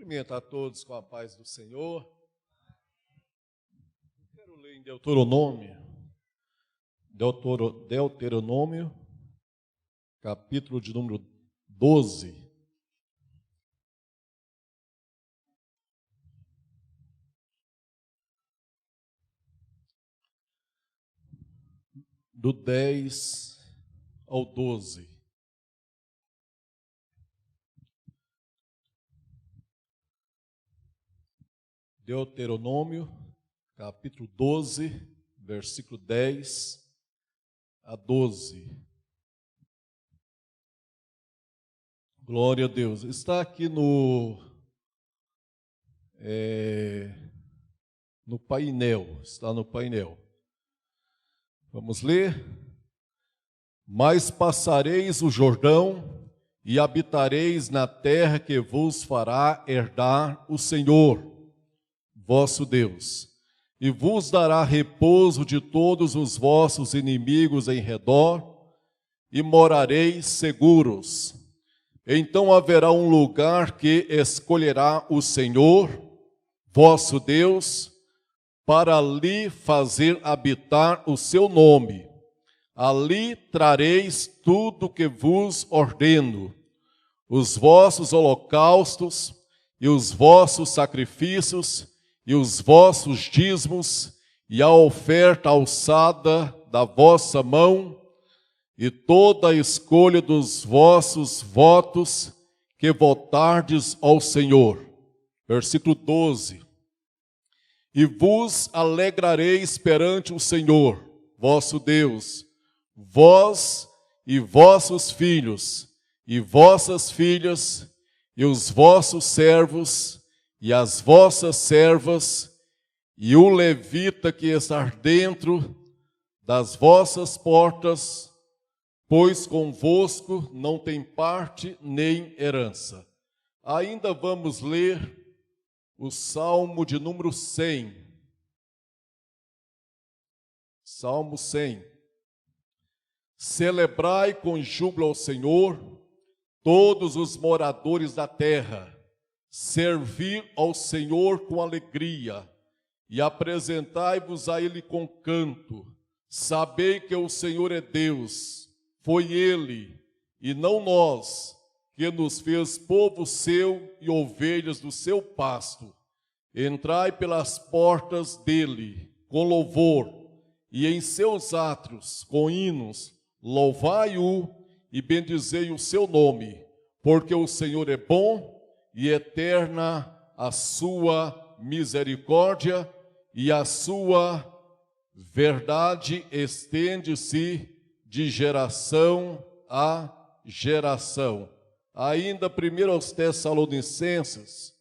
Cumprimento a todos com a paz do Senhor. Quero ler em Deuteronômio, capítulo de número 12. Do 10 ao 12. Deuteronômio, capítulo 12, versículo 10 a 12. Glória a Deus. Está aqui no painel, está no painel. Vamos ler? Mas passareis o Jordão e habitareis na terra que vos fará herdar o Senhor, vosso Deus, e vos dará repouso de todos os vossos inimigos em redor, e morareis seguros. Então haverá um lugar que escolherá o Senhor, vosso Deus, para ali fazer habitar o seu nome. Ali trareis tudo que vos ordeno, os vossos holocaustos e os vossos sacrifícios, e os vossos dízimos, e a oferta alçada da vossa mão, e toda a escolha dos vossos votos que votardes ao Senhor. Versículo 12. E vos alegrareis perante o Senhor, vosso Deus, vós e vossos filhos, e vossas filhas, e os vossos servos, e as vossas servas, e o levita que está dentro das vossas portas, pois convosco não tem parte nem herança. Ainda vamos ler o Salmo de número 100. Salmo 100. Celebrai com júbilo ao Senhor, todos os moradores da terra. Servir ao Senhor com alegria, e apresentai-vos a Ele com canto. Sabei que o Senhor é Deus, foi Ele, e não nós, que nos fez povo seu e ovelhas do seu pasto. Entrai pelas portas dele com louvor, e em seus átrios com hinos, louvai-o e bendizei o seu nome, porque o Senhor é bom, e eterna a sua misericórdia, e a sua verdade estende-se de geração a geração. Ainda 1 aos Tessalonicenses,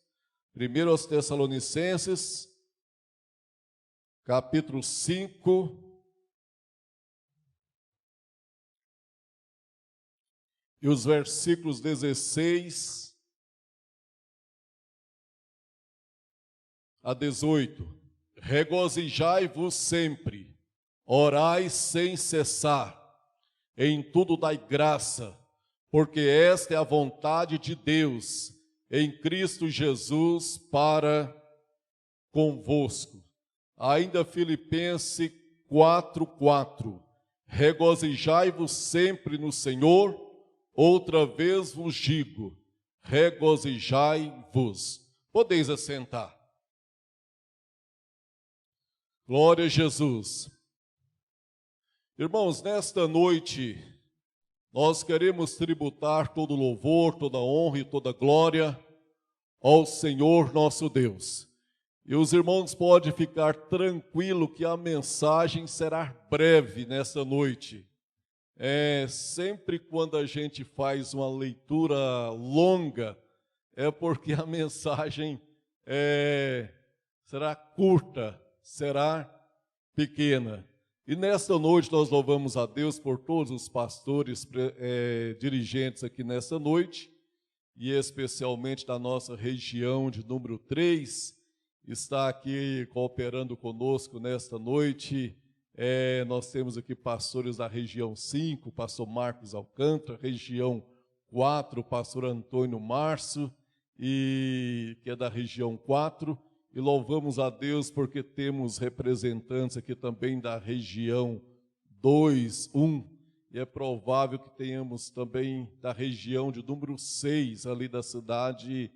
capítulo 5, e os versículos 16 a 18. Regozijai-vos sempre, orai sem cessar, em tudo dai graça, porque esta é a vontade de Deus, em Cristo Jesus, para convosco. Ainda Filipenses 4:4. Regozijai-vos sempre no Senhor, outra vez vos digo, regozijai-vos. Podeis assentar. Glória a Jesus. Irmãos, nesta noite, nós queremos tributar todo louvor, toda honra e toda glória ao Senhor nosso Deus. E os irmãos podem ficar tranquilos que a mensagem será breve nesta noite. Sempre quando a gente faz uma leitura longa, é porque a mensagem será curta, será pequena. E nesta noite nós louvamos a Deus por todos os pastores dirigentes aqui nesta noite, e especialmente da nossa região de número 3, está aqui cooperando conosco nesta noite. Nós temos aqui pastores da região 5, pastor Marcos Alcântara, região 4, pastor Antônio Márcio, e que é da região 4, e louvamos a Deus porque temos representantes aqui também da região 2, 1, e é provável que tenhamos também da região de número 6, ali da cidade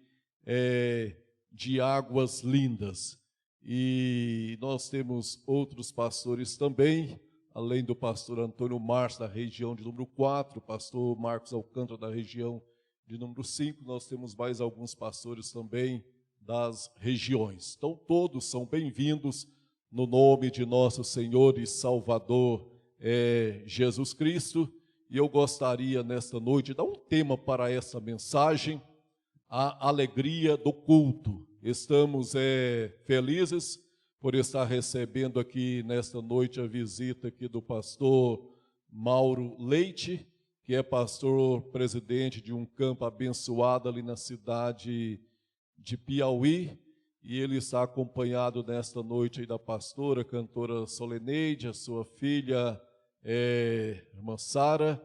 de Águas Lindas. E nós temos outros pastores também, além do pastor Antônio Márcio, da região de número 4, pastor Marcos Alcântara, da região de número 5, nós temos mais alguns pastores também das regiões. Então, todos são bem-vindos no nome de nosso Senhor e Salvador Jesus Cristo. E eu gostaria, nesta noite, de dar um tema para essa mensagem, a alegria do culto. Estamos felizes por estar recebendo aqui, nesta noite, a visita aqui do pastor Mauro Leite, que é pastor presidente de um campo abençoado ali na cidade de Piauí, e ele está acompanhado nesta noite aí da pastora, cantora Soleneide, a sua filha, irmã Sara,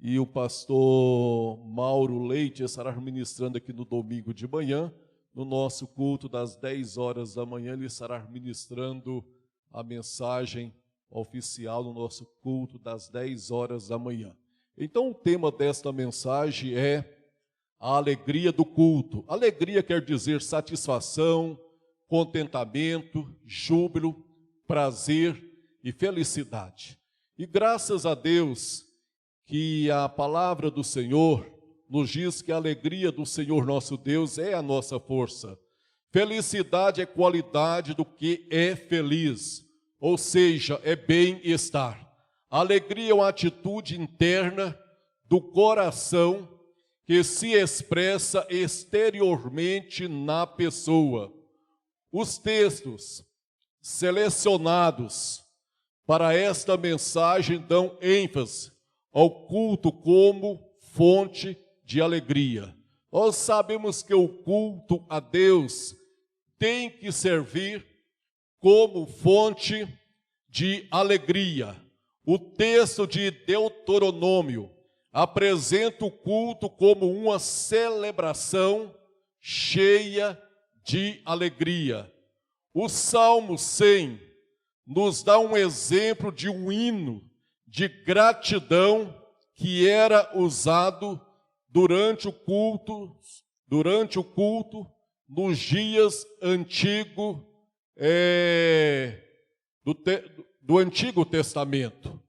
e o pastor Mauro Leite estará ministrando aqui no domingo de manhã, no nosso culto das 10 horas da manhã, ele estará ministrando a mensagem oficial no nosso culto das 10 horas da manhã. Então, o tema desta mensagem é a alegria do culto. Alegria quer dizer satisfação, contentamento, júbilo, prazer e felicidade. E graças a Deus que a palavra do Senhor nos diz que a alegria do Senhor nosso Deus é a nossa força. Felicidade é qualidade do que é feliz, ou seja, é bem-estar. Alegria é uma atitude interna do coração que se expressa exteriormente na pessoa. Os textos selecionados para esta mensagem dão ênfase ao culto como fonte de alegria. Nós sabemos que o culto a Deus tem que servir como fonte de alegria. O texto de Deuteronômio apresenta o culto como uma celebração cheia de alegria. O Salmo 100 nos dá um exemplo de um hino de gratidão que era usado durante o culto nos dias antigos do Antigo Testamento.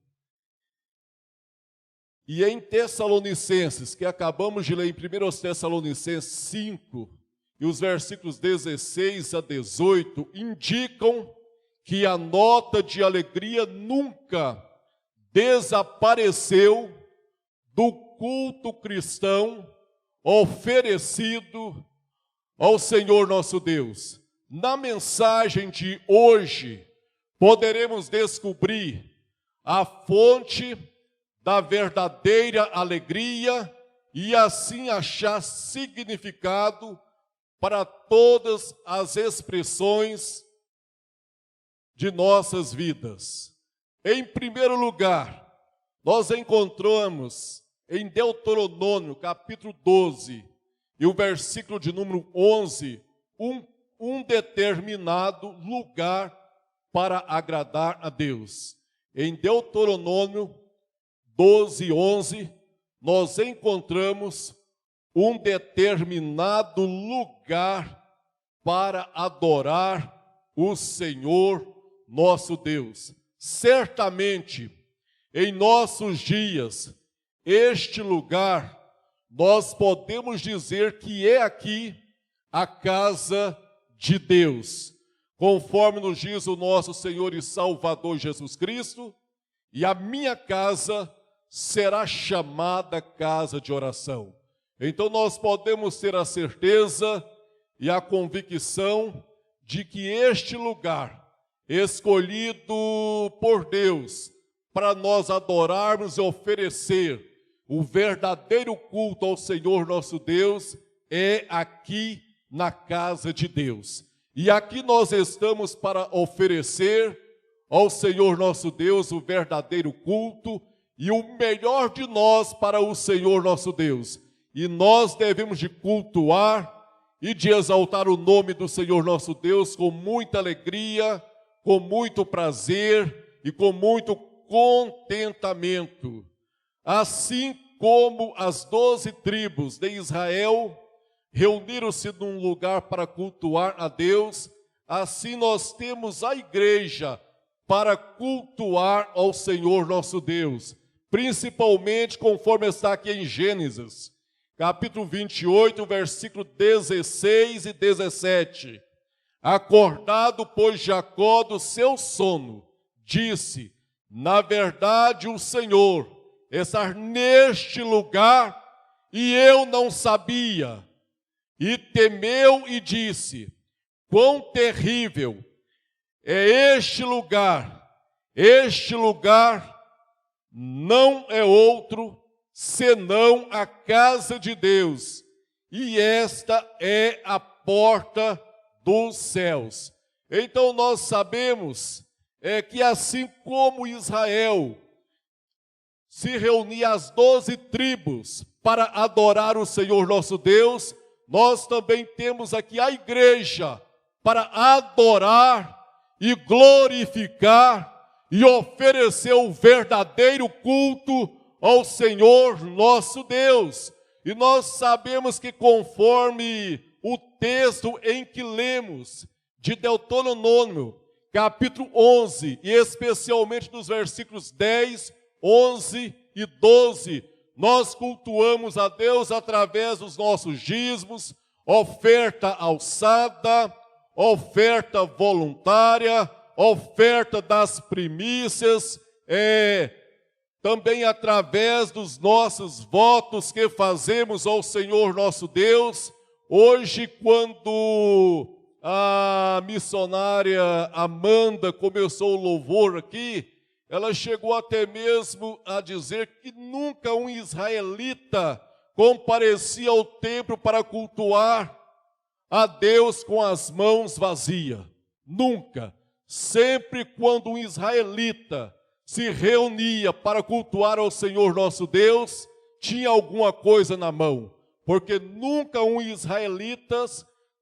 E em Tessalonicenses, que acabamos de ler em 1 Tessalonicenses 5, e os versículos 16 a 18, indicam que a nota de alegria nunca desapareceu do culto cristão oferecido ao Senhor nosso Deus. Na mensagem de hoje, poderemos descobrir a fonte da verdadeira alegria e assim achar significado para todas as expressões de nossas vidas. Em primeiro lugar, nós encontramos em Deuteronômio, capítulo 12, e o versículo de número 11, um determinado lugar para agradar a Deus. Em Deuteronômio 12, 11, nós encontramos um determinado lugar para adorar o Senhor nosso Deus. Certamente, em nossos dias, este lugar, nós podemos dizer que é aqui a casa de Deus, conforme nos diz o nosso Senhor e Salvador Jesus Cristo, e a minha casa será chamada casa de oração. Então nós podemos ter a certeza e a convicção de que este lugar, escolhido por Deus, para nós adorarmos e oferecer o verdadeiro culto ao Senhor nosso Deus, é aqui na casa de Deus. E aqui nós estamos para oferecer ao Senhor nosso Deus o verdadeiro culto e o melhor de nós para o Senhor nosso Deus. E nós devemos de cultuar e de exaltar o nome do Senhor nosso Deus com muita alegria, com muito prazer e com muito contentamento. Assim como as 12 tribos de Israel reuniram-se num lugar para cultuar a Deus, assim nós temos a igreja para cultuar ao Senhor nosso Deus, principalmente conforme está aqui em Gênesis, capítulo 28, versículo 16 e 17. Acordado, pois, Jacó do seu sono, disse: na verdade o Senhor está neste lugar e eu não sabia. E temeu e disse: quão terrível é este lugar! Este lugar não é outro senão a casa de Deus, e esta é a porta dos céus. Então nós sabemos que assim como Israel se reunia as 12 tribos para adorar o Senhor nosso Deus, nós também temos aqui a igreja para adorar e glorificar e oferecer o verdadeiro culto ao Senhor nosso Deus. E nós sabemos que conforme o texto em que lemos de Deuteronômio, capítulo 11, e especialmente dos versículos 10, 11 e 12, nós cultuamos a Deus através dos nossos dízimos, oferta alçada, oferta voluntária, oferta das primícias, também através dos nossos votos que fazemos ao Senhor nosso Deus. Hoje, quando a missionária Amanda começou o louvor aqui, ela chegou até mesmo a dizer que nunca um israelita comparecia ao templo para cultuar a Deus com as mãos vazias. Nunca. Sempre quando um israelita se reunia para cultuar ao Senhor nosso Deus, tinha alguma coisa na mão. Porque nunca um israelita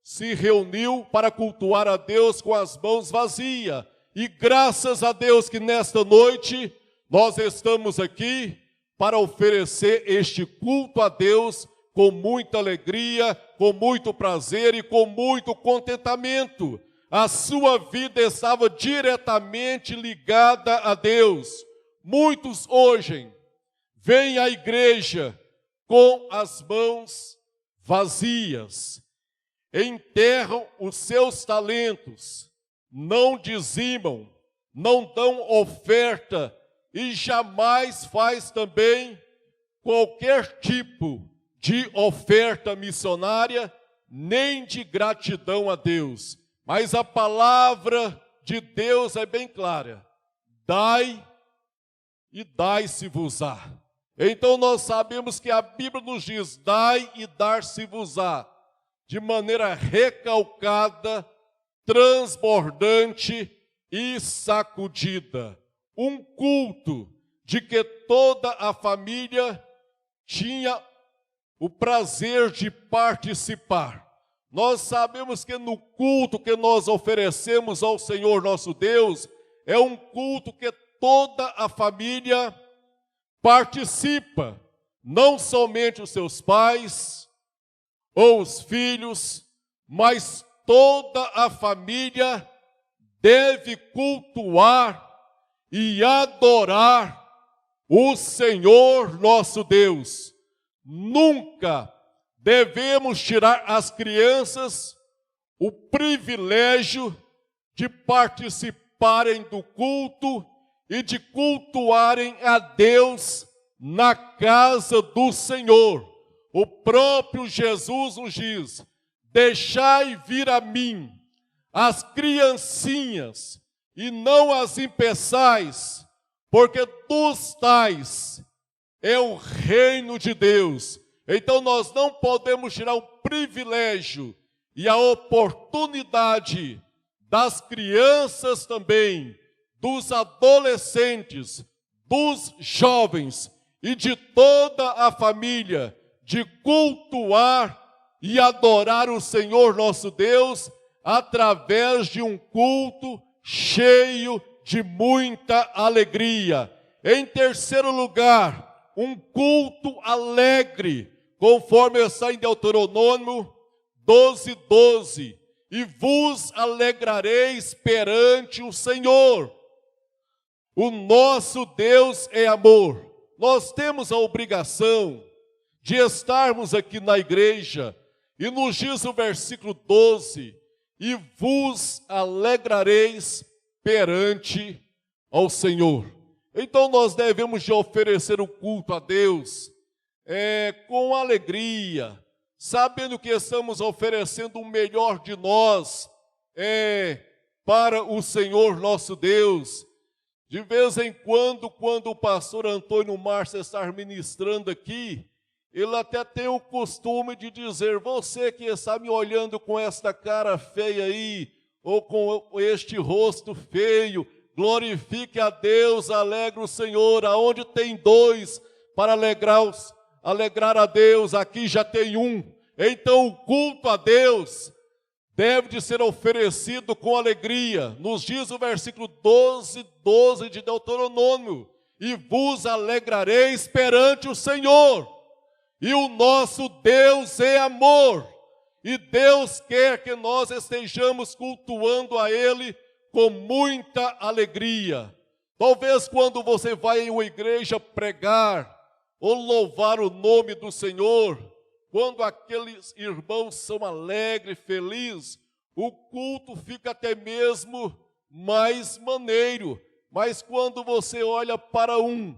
se reuniu para cultuar a Deus com as mãos vazias. E graças a Deus que nesta noite nós estamos aqui para oferecer este culto a Deus com muita alegria, com muito prazer e com muito contentamento. A sua vida estava diretamente ligada a Deus. Muitos hoje vêm à igreja com as mãos vazias, enterram os seus talentos, não dizimam, não dão oferta e jamais faz também qualquer tipo de oferta missionária, nem de gratidão a Deus. Mas a palavra de Deus é bem clara: dai e dai-se-vos-á. Então nós sabemos que a Bíblia nos diz: dai e dar-se-vos-á, de maneira recalcada, transbordante e sacudida. Um culto de que toda a família tinha o prazer de participar. Nós sabemos que no culto que nós oferecemos ao Senhor nosso Deus, é um culto que toda a família participa, não somente os seus pais ou os filhos, mas toda a família deve cultuar e adorar o Senhor nosso Deus. Nunca devemos tirar às crianças o privilégio de participarem do culto e de cultuarem a Deus na casa do Senhor. O próprio Jesus nos diz: deixai vir a mim as criancinhas e não as impeçais, porque dos tais é o reino de Deus. Então nós não podemos tirar o privilégio e a oportunidade das crianças também, dos adolescentes, dos jovens e de toda a família de cultuar e adorar o Senhor nosso Deus através de um culto cheio de muita alegria. Em terceiro lugar, um culto alegre, conforme está em Deuteronômio 12:12. E vos alegrareis perante o Senhor. O nosso Deus é amor. Nós temos a obrigação de estarmos aqui na igreja, e nos diz o versículo 12, e vos alegrareis perante ao Senhor. Então nós devemos de oferecer o culto a Deus com alegria, sabendo que estamos oferecendo o melhor de nós para o Senhor nosso Deus. De vez em quando o pastor Antônio Márcio está ministrando aqui, ele até tem o costume de dizer: você que está me olhando com esta cara feia aí, ou com este rosto feio, glorifique a Deus, alegre o Senhor. Aonde tem dois para alegrar a Deus, aqui já tem um. Então o culto a Deus deve de ser oferecido com alegria. Nos diz o versículo 12 de Deuteronômio: e vos alegrareis perante o Senhor. E o nosso Deus é amor. E Deus quer que nós estejamos cultuando a Ele com muita alegria. Talvez quando você vai em uma igreja pregar ou louvar o nome do Senhor, quando aqueles irmãos são alegres, felizes, o culto fica até mesmo mais maneiro. Mas quando você olha para um,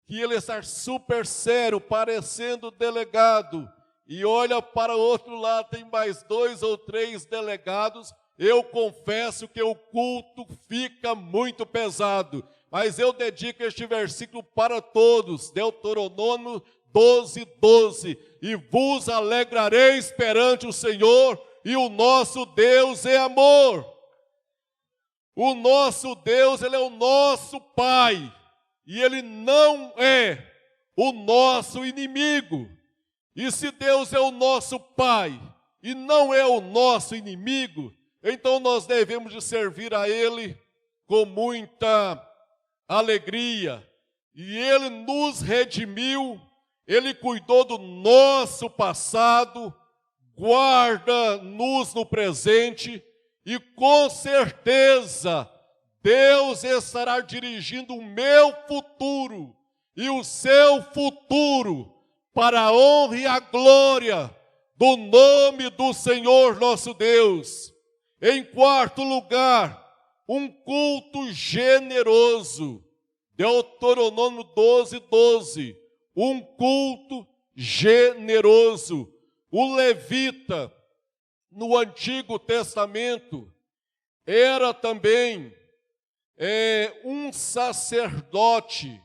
que ele está super sério, parecendo delegado, e olha para o outro lado, tem mais 2 ou 3 delegados, eu confesso que o culto fica muito pesado. Mas eu dedico este versículo para todos, Deuteronômio 12:12. E vos alegrareis perante o Senhor, e o nosso Deus é amor. O nosso Deus, Ele é o nosso Pai, e Ele não é o nosso inimigo. E se Deus é o nosso Pai e não é o nosso inimigo, então nós devemos de servir a Ele com muita alegria. E Ele nos redimiu, Ele cuidou do nosso passado, guarda-nos no presente, e com certeza Deus estará dirigindo o meu futuro e o seu futuro para a honra e a glória do nome do Senhor nosso Deus. Em quarto lugar, um culto generoso. Deuteronômio 12:12. Um culto generoso. O levita, no Antigo Testamento, era também um sacerdote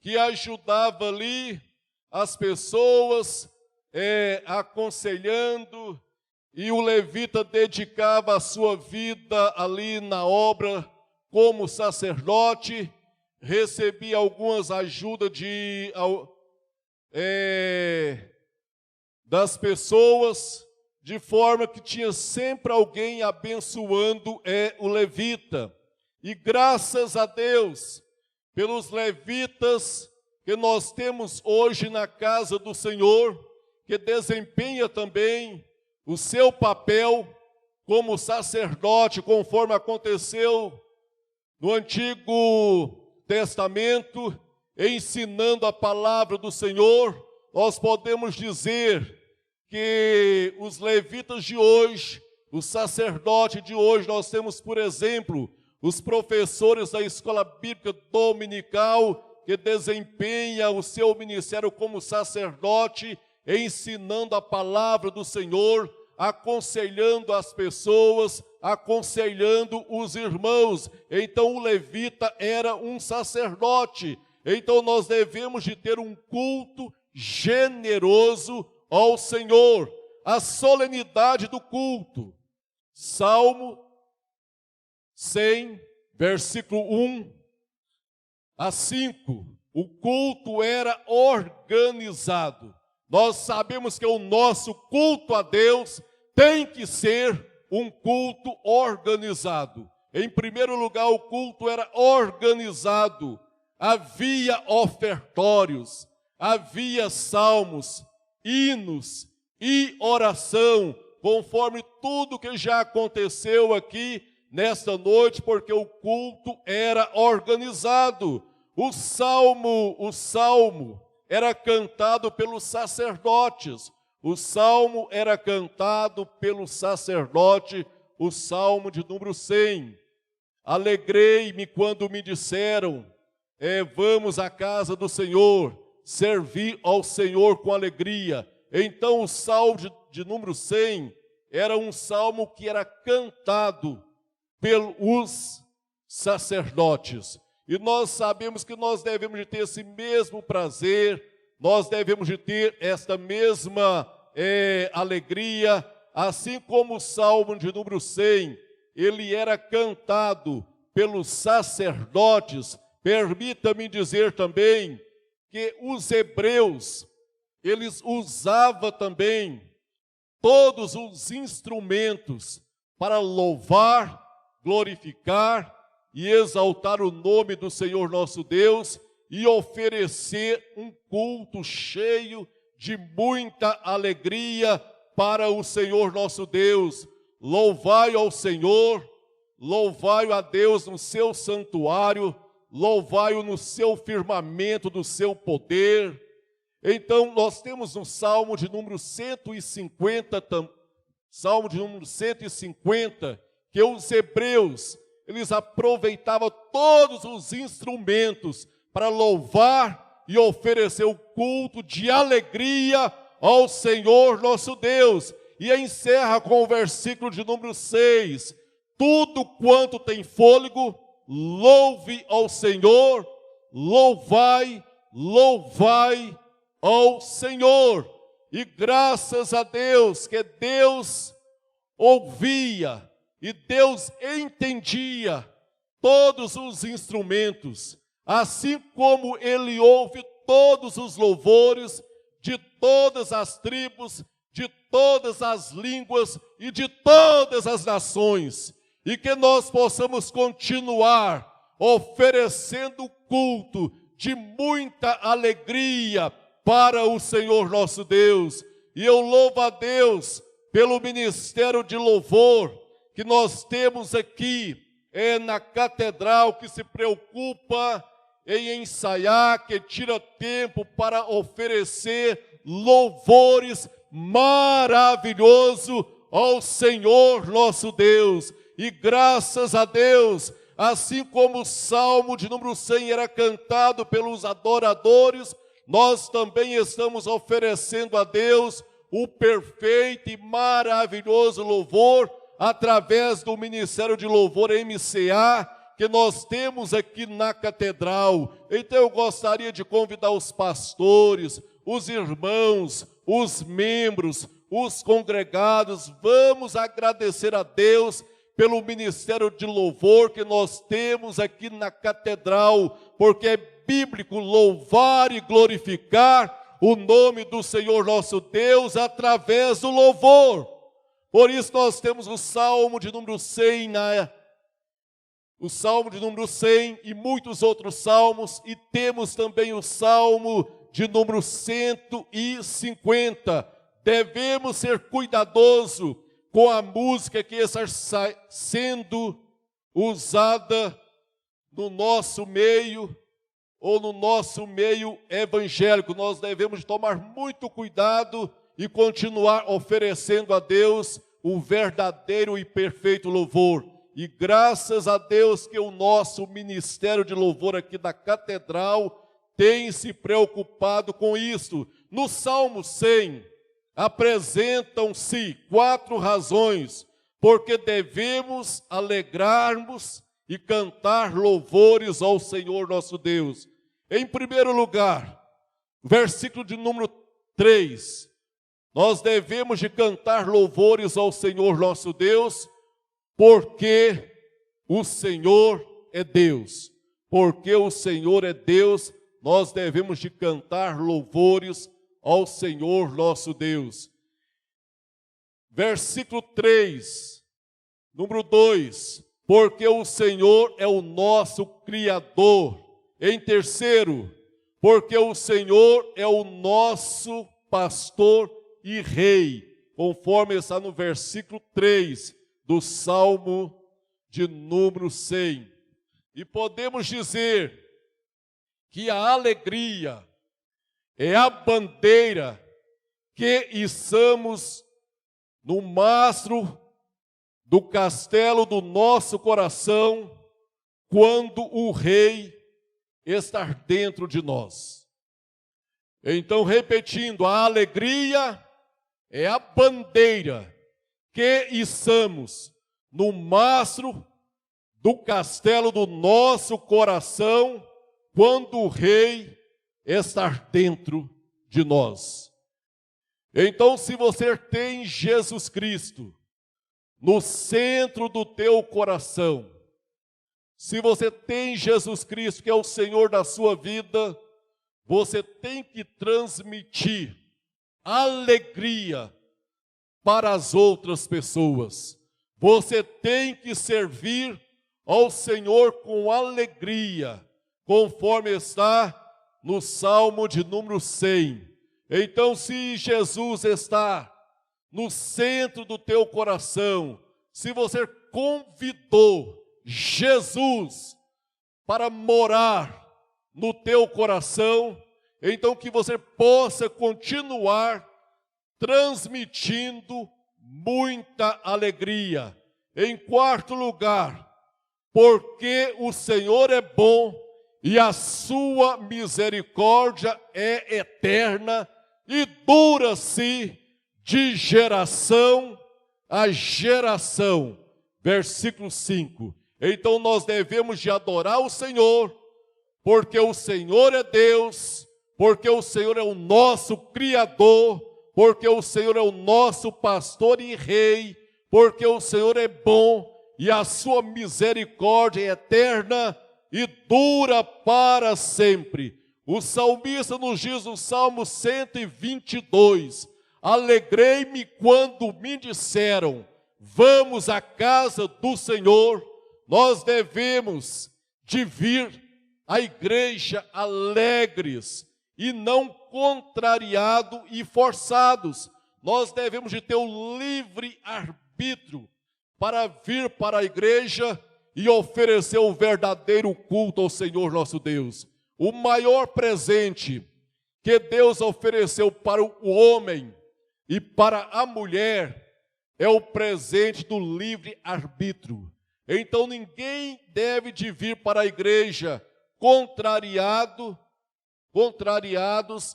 que ajudava ali as pessoas, aconselhando, e o levita dedicava a sua vida ali na obra como sacerdote, recebia algumas ajudas das pessoas, de forma que tinha sempre alguém abençoando o levita. E graças a Deus, pelos levitas que nós temos hoje na casa do Senhor, que desempenha também o seu papel como sacerdote, conforme aconteceu no Antigo Testamento, ensinando a palavra do Senhor. Nós podemos dizer que os levitas de hoje, os sacerdotes de hoje, nós temos, por exemplo, os professores da escola bíblica dominical, que desempenha o seu ministério como sacerdote, ensinando a palavra do Senhor, aconselhando as pessoas, aconselhando os irmãos. Então o levita era um sacerdote. Então nós devemos de ter um culto generoso ao Senhor. A solenidade do culto. Salmo 100, versículo 1 a 5, o culto era organizado. nós sabemos que o nosso culto a Deus tem que ser um culto organizado. Em primeiro lugar, o culto era organizado. Havia ofertórios, havia salmos, hinos e oração, conforme tudo que já aconteceu aqui nesta noite, porque o culto era organizado. O salmo era cantado pelos sacerdotes. O salmo era cantado pelo sacerdote, o salmo de número 100. Alegrei-me quando me disseram, vamos à casa do Senhor, servir ao Senhor com alegria. Então o salmo de número 100 era um salmo que era cantado pelos sacerdotes. E nós sabemos que nós devemos de ter esse mesmo prazer, nós devemos de ter esta mesma alegria, assim como o salmo de número 100, ele era cantado pelos sacerdotes. Permita-me dizer também que os hebreus, eles usavam também todos os instrumentos para louvar, glorificar e exaltar o nome do Senhor nosso Deus e oferecer um culto cheio de muita alegria para o Senhor nosso Deus. Louvai ao Senhor, louvai a Deus no seu santuário, louvai-o no seu firmamento do seu poder. Então nós temos no Salmo de número 150, Salmo de número 150, que os hebreus, eles aproveitavam todos os instrumentos para louvar e oferecer o culto de alegria ao Senhor nosso Deus. E encerra com o versículo de número 6. Tudo quanto tem fôlego, louve ao Senhor, louvai, louvai ao Senhor. E graças a Deus, que Deus ouvia e Deus entendia todos os instrumentos, assim como Ele ouve todos os louvores de todas as tribos, de todas as línguas e de todas as nações, e que nós possamos continuar oferecendo culto de muita alegria para o Senhor nosso Deus. E eu louvo a Deus pelo ministério de louvor que nós temos aqui na catedral, que se preocupa em ensaiar, que tira tempo para oferecer louvores maravilhoso ao Senhor nosso Deus. E graças a Deus, assim como o Salmo de número 100 era cantado pelos adoradores, nós também estamos oferecendo a Deus o perfeito e maravilhoso louvor através do Ministério de Louvor MCA, que nós temos aqui na catedral. Então eu gostaria de convidar os pastores, os irmãos, os membros, os congregados, vamos agradecer a Deus pelo ministério de louvor que nós temos aqui na catedral, porque é bíblico louvar e glorificar o nome do Senhor nosso Deus através do louvor. Por isso nós temos o Salmo de número 100, o Salmo de número 100 e muitos outros salmos, e temos também o Salmo de número 150. Devemos ser cuidadosos com a música que está sendo usada no nosso meio, ou no nosso meio evangélico. Nós devemos tomar muito cuidado e continuar oferecendo a Deus o verdadeiro e perfeito louvor. E graças a Deus que o nosso ministério de louvor aqui da catedral tem se preocupado com isso. No Salmo 100, apresentam-se 4 razões porque devemos alegrarmos e cantar louvores ao Senhor nosso Deus. Em primeiro lugar, versículo de número 3, nós devemos de cantar louvores ao Senhor nosso Deus, porque o Senhor é Deus. Porque o Senhor é Deus, nós devemos de cantar louvores ao Senhor nosso Deus. Versículo 3, número 2, porque o Senhor é o nosso Criador. Em terceiro, porque o Senhor é o nosso pastor e rei, conforme está no versículo 3 do Salmo de número 100. E podemos dizer que a alegria é a bandeira que içamos no mastro do castelo do nosso coração, quando o rei está dentro de nós. Então, repetindo, a alegria é a bandeira que içamos no mastro do castelo do nosso coração, quando o rei está dentro de nós. Então, se você tem Jesus Cristo no centro do teu coração, se você tem Jesus Cristo, que é o Senhor da sua vida, você tem que transmitir alegria para as outras pessoas. Você tem que servir ao Senhor com alegria, conforme está no Salmo de número 100. Então, se Jesus está no centro do teu coração, se você convidou Jesus para morar no teu coração, então que você possa continuar transmitindo muita alegria. Em quarto lugar, porque o Senhor é bom e a sua misericórdia é eterna e dura-se de geração a geração. Versículo 5. Então nós devemos de adorar o Senhor, porque o Senhor é Deus, porque o Senhor é o nosso Criador, porque o Senhor é o nosso pastor e rei, porque o Senhor é bom e a sua misericórdia é eterna e dura para sempre. O salmista nos diz no Salmo 122, alegrei-me quando me disseram, vamos à casa do Senhor. Nós devemos de vir à igreja alegres e não contrariados e forçados. Nós devemos de ter o livre arbítrio para vir para a igreja e oferecer o verdadeiro culto ao Senhor nosso Deus. O maior presente que Deus ofereceu para o homem e para a mulher é o presente do livre arbítrio. Então ninguém deve de vir para a igreja contrariados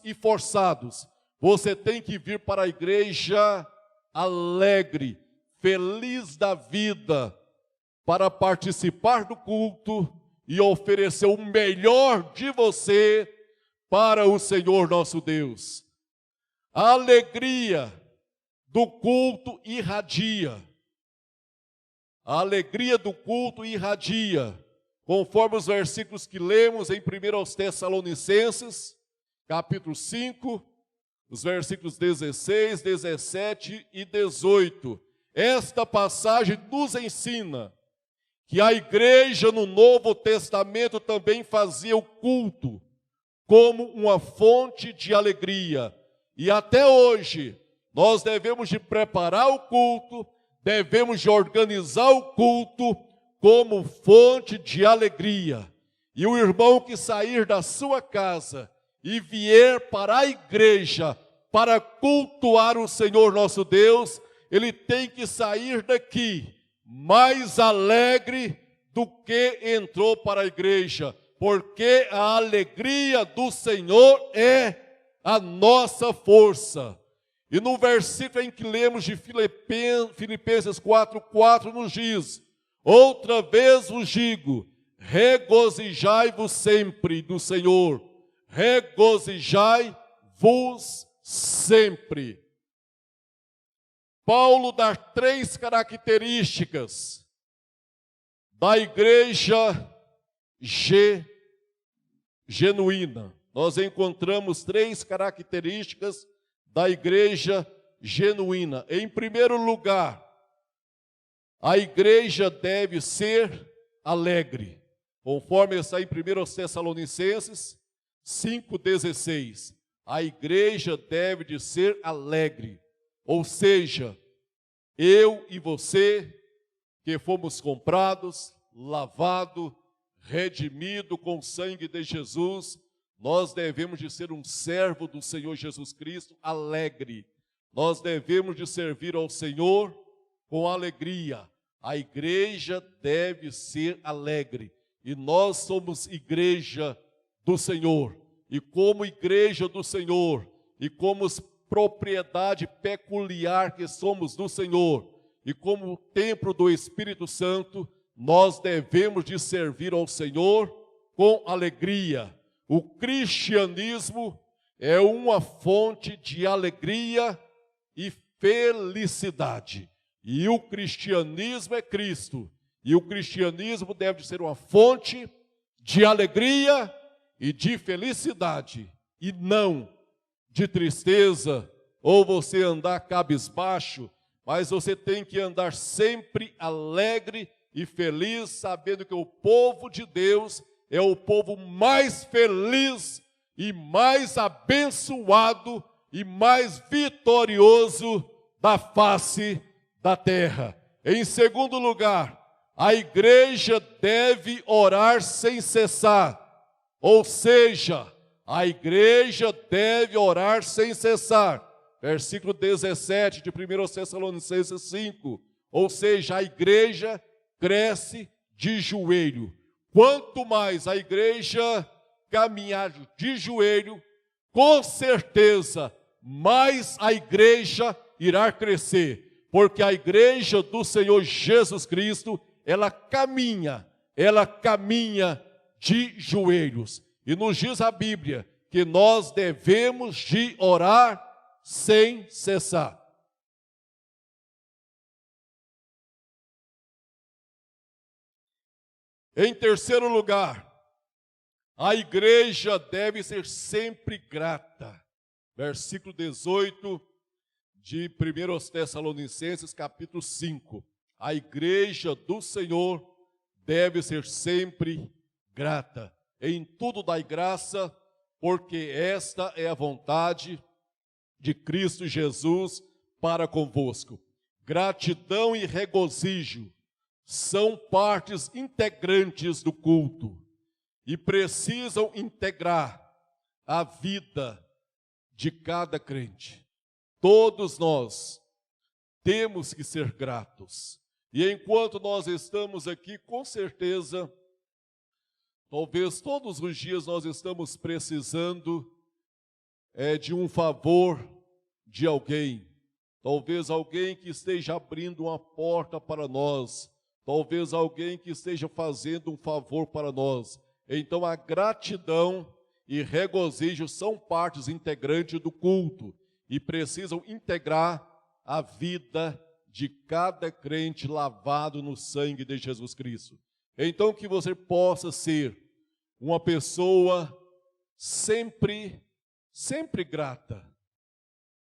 e forçados. Você tem que vir para a igreja alegre, feliz da vida, para participar do culto e oferecer o melhor de você para o Senhor nosso Deus. A alegria do culto irradia. A alegria do culto irradia, conforme os versículos que lemos em 1 Tessalonicenses, capítulo 5, os versículos 16, 17 e 18. Esta passagem nos ensina que a igreja no Novo Testamento também fazia o culto como uma fonte de alegria. E até hoje, nós devemos de preparar o culto, devemos de organizar o culto como fonte de alegria. E o irmão que sair da sua casa e vier para a igreja para cultuar o Senhor nosso Deus, ele tem que sair daqui mais alegre do que entrou para a igreja, porque a alegria do Senhor é a nossa força. E no versículo em que lemos de Filipenses 4:4 nos diz, outra vez vos digo, regozijai-vos sempre do Senhor, regozijai-vos sempre. Paulo dá 3 características da igreja genuína. nós encontramos 3 características da igreja genuína. Em primeiro lugar, a igreja deve ser alegre, conforme está em 1 Tessalonicenses 5,16. A igreja deve de ser alegre, ou seja, eu e você, que fomos comprados, lavado, redimido com o sangue de Jesus, nós devemos de ser um servo do Senhor Jesus Cristo alegre. Nós devemos de servir ao Senhor com alegria. A igreja deve ser alegre. E nós somos igreja do Senhor. E como igreja do Senhor, e como propriedade peculiar que somos do Senhor, e como templo do Espírito Santo, nós devemos de servir ao Senhor com alegria. O cristianismo é uma fonte de alegria e felicidade. E o cristianismo é Cristo. E o cristianismo deve ser uma fonte de alegria e de felicidade. E não de tristeza, ou você andar cabisbaixo, mas você tem que andar sempre alegre e feliz, sabendo que o povo de Deus é o povo mais feliz e mais abençoado e mais vitorioso da face da terra. Em segundo lugar, a igreja deve orar sem cessar, ou seja, a igreja deve orar sem cessar. Versículo 17 de 1 Tessalonicenses 5, ou seja, a igreja cresce de joelho. Quanto mais a igreja caminhar de joelho, com certeza, mais a igreja irá crescer, porque a igreja do Senhor Jesus Cristo, ela caminha de joelhos. E nos diz a Bíblia que nós devemos de orar sem cessar. Em terceiro lugar, a igreja deve ser sempre grata. Versículo 18 de 1 Tessalonicenses, capítulo 5. A igreja do Senhor deve ser sempre grata. Em tudo dai graça, porque esta é a vontade de Cristo Jesus para convosco. Gratidão e regozijo são partes integrantes do culto e precisam integrar a vida de cada crente. Todos nós temos que ser gratos. E enquanto nós estamos aqui, com certeza, talvez todos os dias nós estamos precisando de um favor de alguém. Talvez alguém que esteja abrindo uma porta para nós. Talvez alguém que esteja fazendo um favor para nós. Então a gratidão e regozijo são partes integrantes do culto e precisam integrar a vida de cada crente lavado no sangue de Jesus Cristo. Então que você possa ser uma pessoa sempre grata.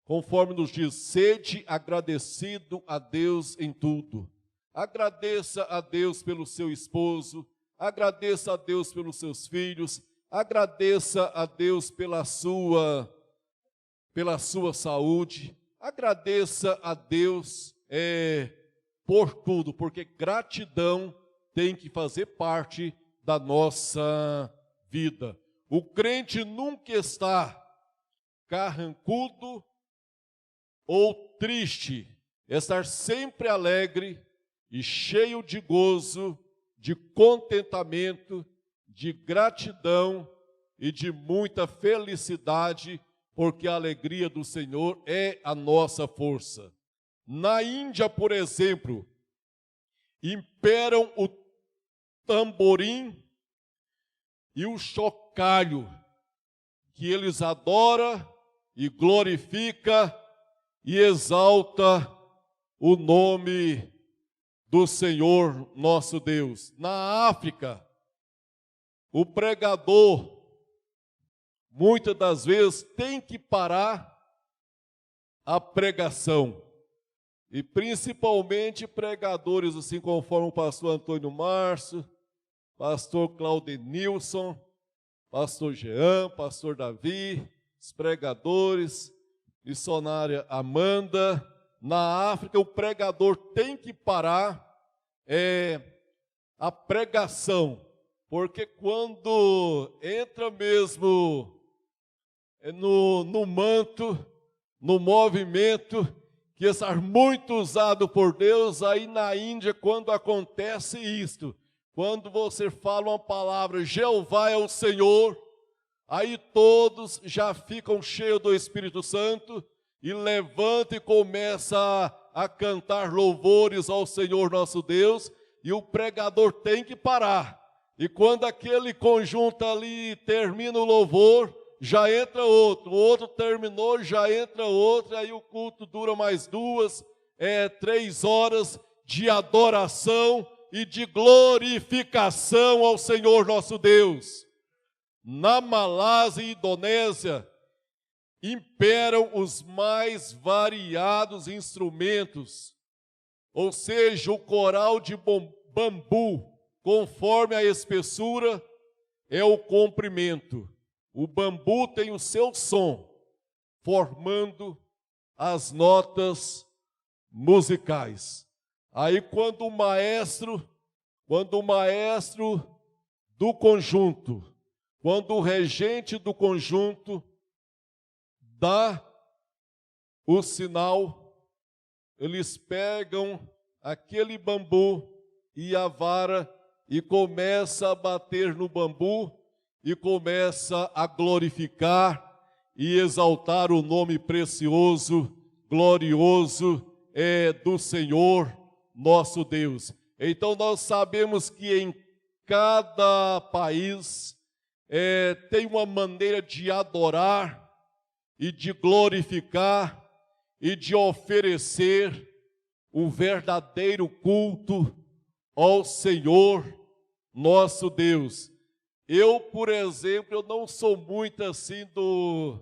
Conforme nos diz, sede agradecido a Deus em tudo. Agradeça a Deus pelo seu esposo, agradeça a Deus pelos seus filhos, agradeça a Deus pela sua saúde, agradeça a Deus por tudo, porque gratidão tem que fazer parte da nossa vida. O crente nunca está carrancudo ou triste, estar sempre alegre e cheio de gozo, de contentamento, de gratidão e de muita felicidade, porque a alegria do Senhor é a nossa força. Na Índia, por exemplo, imperam o tamborim e o chocalho, que eles adoram e glorificam e exalta o nome do Senhor nosso Deus. Na África, o pregador muitas das vezes tem que parar a pregação. E principalmente pregadores, assim conforme o pastor Antônio Márcio, pastor Claudenilson, pastor Jean, pastor Davi, os pregadores, missionária Amanda. Na África, o pregador tem que parar a pregação, porque quando entra mesmo no manto, no movimento, que está muito usado por Deus, aí na Índia, quando acontece isto, quando você fala uma palavra, Jeová é o Senhor, aí todos já ficam cheios do Espírito Santo e levantam e começam a cantar louvores ao Senhor nosso Deus, e o pregador tem que parar. E quando aquele conjunto ali termina o louvor, já entra outro, o outro terminou, já entra outro, aí o culto dura mais 2, 3 horas de adoração e de glorificação ao Senhor nosso Deus. Na Malásia e Indonésia, imperam os mais variados instrumentos, ou seja, o coral de bambu, conforme a espessura, é o comprimento. O bambu tem o seu som, formando as notas musicais. Aí quando o maestro do conjunto, quando o regente do conjunto dá o sinal, eles pegam aquele bambu e a vara e começa a bater no bambu e começa a glorificar e exaltar o nome precioso, glorioso do Senhor nosso Deus. Então nós sabemos que em cada país tem uma maneira de adorar e de glorificar e de oferecer o verdadeiro culto ao Senhor nosso Deus. Eu, por exemplo, eu não sou muito assim do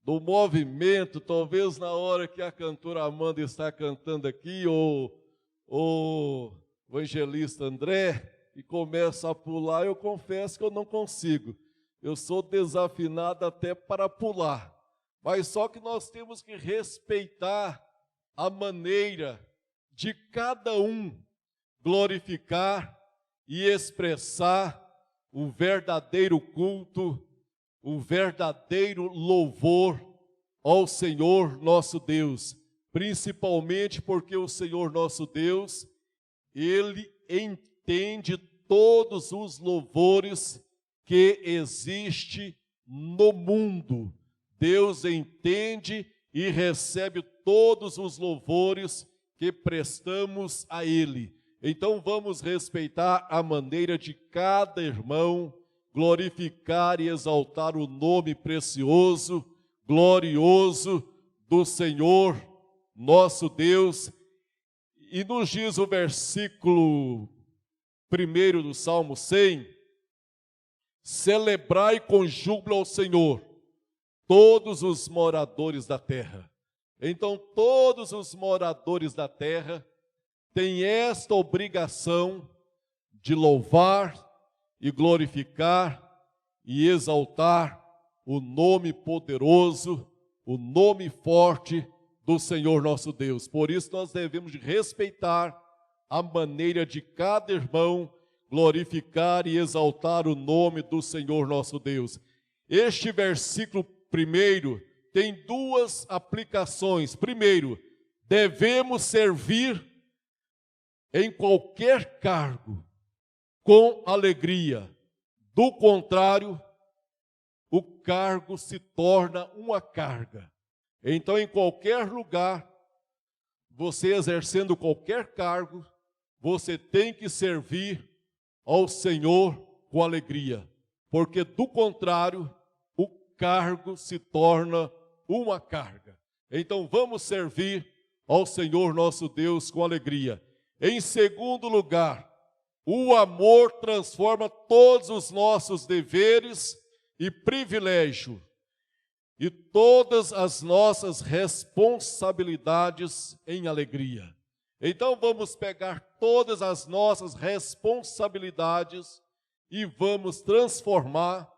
movimento, talvez na hora que a cantora Amanda está cantando aqui, ou o evangelista André, e começa a pular, eu confesso que eu não consigo. Eu sou desafinado até para pular. Mas só que nós temos que respeitar a maneira de cada um glorificar e expressar o verdadeiro culto, o verdadeiro louvor ao Senhor nosso Deus, principalmente porque o Senhor nosso Deus, Ele entende todos os louvores que existe no mundo. Deus entende e recebe todos os louvores que prestamos a Ele. Então vamos respeitar a maneira de cada irmão glorificar e exaltar o nome precioso, glorioso do Senhor nosso Deus. E nos diz o versículo 1 do Salmo 100, celebrai com júbilo ao Senhor todos os moradores da terra. Então todos os moradores da terra têm esta obrigação de louvar e glorificar e exaltar o nome poderoso, o nome forte do Senhor nosso Deus. Por isso nós devemos respeitar a maneira de cada irmão glorificar e exaltar o nome do Senhor nosso Deus. Este versículo primeiro tem 2 aplicações. Primeiro, devemos servir em qualquer cargo com alegria. Do contrário, o cargo se torna uma carga. Então, em qualquer lugar, você exercendo qualquer cargo, você tem que servir ao Senhor com alegria, porque do contrário, o cargo se torna uma carga. Então, vamos servir ao Senhor nosso Deus com alegria. Em segundo lugar, o amor transforma todos os nossos deveres e privilégios e todas as nossas responsabilidades em alegria. Então vamos pegar todas as nossas responsabilidades e vamos transformar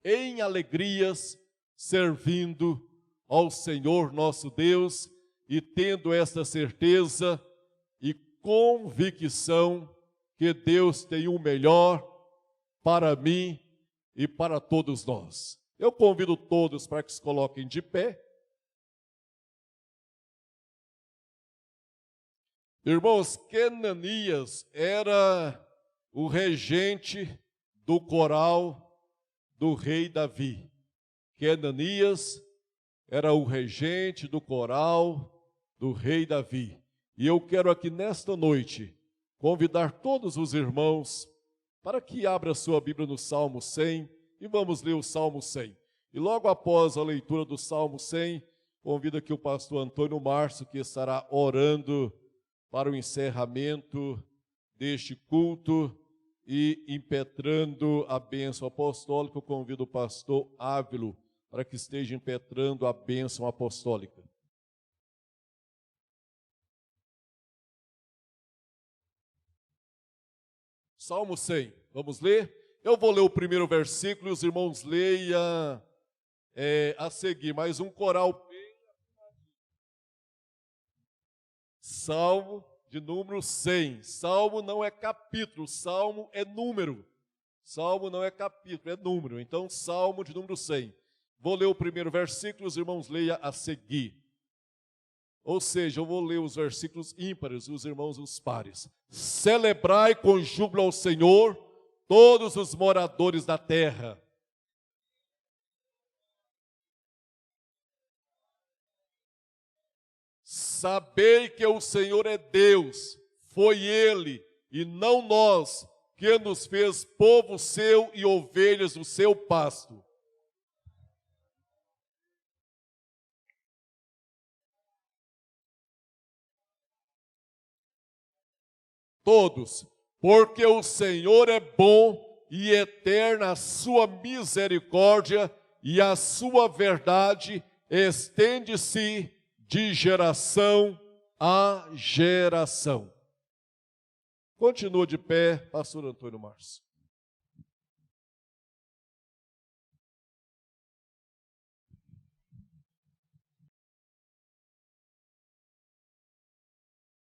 em alegrias, servindo ao Senhor nosso Deus e tendo esta certeza e convicção que Deus tem o melhor para mim e para todos nós. Eu convido todos para que se coloquem de pé. Irmãos, Kenanias era o regente do coral do rei Davi. Kenanias era o regente do coral do rei Davi. E eu quero aqui nesta noite convidar todos os irmãos para que abra sua Bíblia no Salmo 100 e vamos ler o Salmo 100. E logo após a leitura do Salmo 100, convido aqui o pastor Antônio Márcio, que estará orando para o encerramento deste culto e impetrando a bênção apostólica. Eu convido o pastor Ávilo para que esteja impetrando a bênção apostólica. Salmo 100, vamos ler? Eu vou ler o primeiro versículo e os irmãos leiam a seguir, mais um coral. Salmo de número 100. Salmo não é capítulo, salmo é número. Salmo não é capítulo, é número. Então, salmo de número 100. Vou ler o primeiro versículo, os irmãos leiam a seguir. Ou seja, eu vou ler os versículos ímpares e os irmãos os pares. Celebrai com júbilo ao Senhor todos os moradores da terra. Sabei que o Senhor é Deus, foi Ele, e não nós, que nos fez povo seu e ovelhas do seu pasto. Todos, porque o Senhor é bom e eterna a sua misericórdia e a sua verdade estende-se de geração a geração. Continua de pé, pastor Antônio Márcio.